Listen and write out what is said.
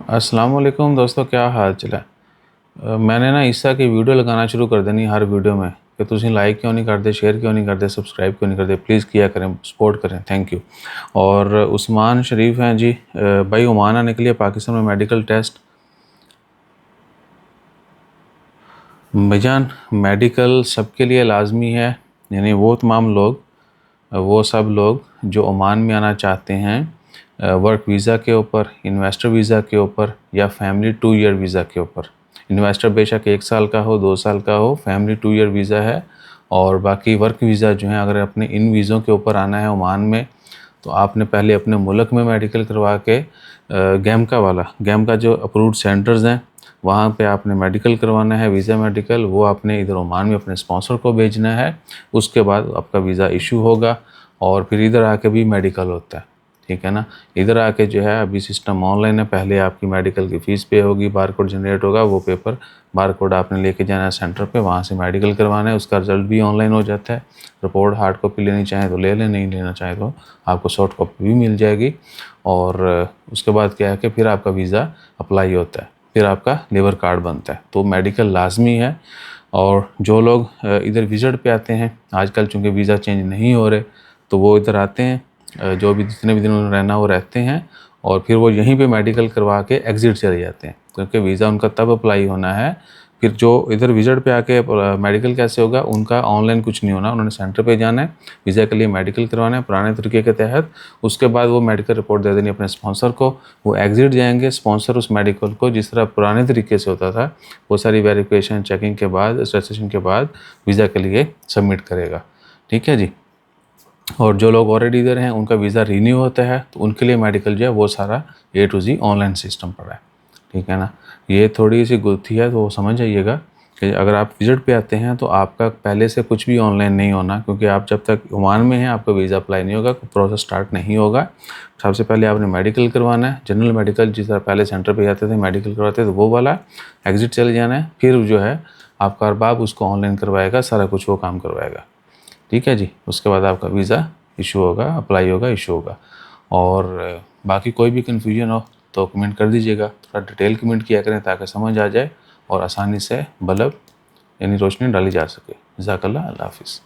अस्सलाम वालेकुम दोस्तों, क्या हाल चाल है। मैंने ना ईसा की वीडियो लगाना शुरू कर देनी हर वीडियो में कि तुम लाइक क्यों नहीं करते, शेयर क्यों नहीं करते, सब्सक्राइब क्यों नहीं करते। प्लीज़ किया करें, सपोर्ट करें, थैंक यू। और उस्मान शरीफ हैं जी, भाई ओमान आने के लिए पाकिस्तान में मेडिकल टेस्ट। भाईजान मेडिकल सबके लिए लाजमी है, यानी वो तमाम लोग, वो सब लोग जो ओमान में आना चाहते हैं वर्क वीज़ा के ऊपर, इन्वेस्टर वीज़ा के ऊपर या फैमिली 2 ईयर वीज़ा के ऊपर। इन्वेस्टर बेशक 1 साल का हो, 2 साल का हो, फैमिली 2 ईयर वीज़ा है। और बाकी वर्क वीज़ा जो है, अगर अपने इन वीज़ों के ऊपर आना है ओमान में, तो आपने पहले अपने मुल्क में मेडिकल करवा के गैमका जो अप्रूव्ड सेंटर्स हैं वहाँ पे आपने मेडिकल करवाना है, वीज़ा मेडिकल। वो आपने इधर ओमान में अपने स्पॉन्सर को भेजना है, उसके बाद आपका वीज़ा इशू होगा और फिर इधर आके भी मेडिकल होता है, ठीक है ना। इधर आके जो है अभी सिस्टम ऑनलाइन है, पहले आपकी मेडिकल की फ़ीस पे होगी, बारकोड जनरेट होगा, वो पेपर बारकोड आपने लेके जाना है सेंटर पे, वहाँ से मेडिकल करवाना है, उसका रिज़ल्ट भी ऑनलाइन हो जाता है। रिपोर्ट हार्ड कॉपी लेनी चाहें तो ले लें, नहीं लेना चाहें तो आपको सॉफ्ट कॉपी भी मिल जाएगी। और उसके बाद क्या है कि फिर आपका वीज़ा अप्लाई होता है, फिर आपका लेबर कार्ड बनता है। तो मेडिकल लाजमी है। और जो लोग इधर विज़िट पे आते हैं, आजकल चूँकि वीज़ा चेंज नहीं हो रहे, तो वो इधर आते हैं, जो भी जितने भी दिन उन्होंने रहना वो रहते हैं और फिर वो यहीं पे मेडिकल करवा के एग्ज़िट चले जाते हैं, क्योंकि वीज़ा उनका तब अप्लाई होना है। फिर जो इधर विज़िट पे आके मेडिकल कैसे होगा, उनका ऑनलाइन कुछ नहीं होना, उन्होंने सेंटर पे जाना है, वीज़ा के लिए मेडिकल करवाना है पुराने तरीके के तहत। उसके बाद वो मेडिकल रिपोर्ट दे देनी अपने स्पॉन्सर को, वो एग्ज़िट जाएंगे। स्पॉन्सर उस मेडिकल को जिस तरह पुराने तरीके से होता था, वो सारी वेरिफिकेशन चेकिंग के बाद, रजिस्ट्रेशन के बाद वीज़ा के लिए सबमिट करेगा, ठीक है जी। और जो लोग ऑलरेडी इधर हैं उनका वीज़ा रीन्यू होता है, तो उनके लिए मेडिकल जो है वो सारा A to Z online system पड़ा है, ठीक है ना। ये थोड़ी सी गुत्थी है, तो समझ जाइएगा कि अगर आप विज़िट पे आते हैं तो आपका पहले से कुछ भी ऑनलाइन नहीं होना, क्योंकि आप जब तक ओमान में हैं आपका वीज़ा अप्लाई नहीं होगा, प्रोसेस स्टार्ट नहीं होगा। सबसे पहले आपने मेडिकल करवाना है, जनरल मेडिकल, जिस तरह पहले सेंटर पे जाते थे मेडिकल करवाते थे वो वाला, एग्ज़िट चले जाना है। फिर जो है आपका अरबाब उसको ऑनलाइन करवाएगा, सारा कुछ वो काम करवाएगा, ठीक है जी। उसके बाद आपका वीज़ा इशू होगा, अप्लाई होगा, इशू होगा। और बाकी कोई भी कन्फ्यूजन हो तो कमेंट कर दीजिएगा, थोड़ा डिटेल कमेंट किया करें ताकि समझ आ जाए और आसानी से बल्ब यानी रोशनी डाली जा सके। जज़ाकल्लाह, अल्लाह हाफ़िज़।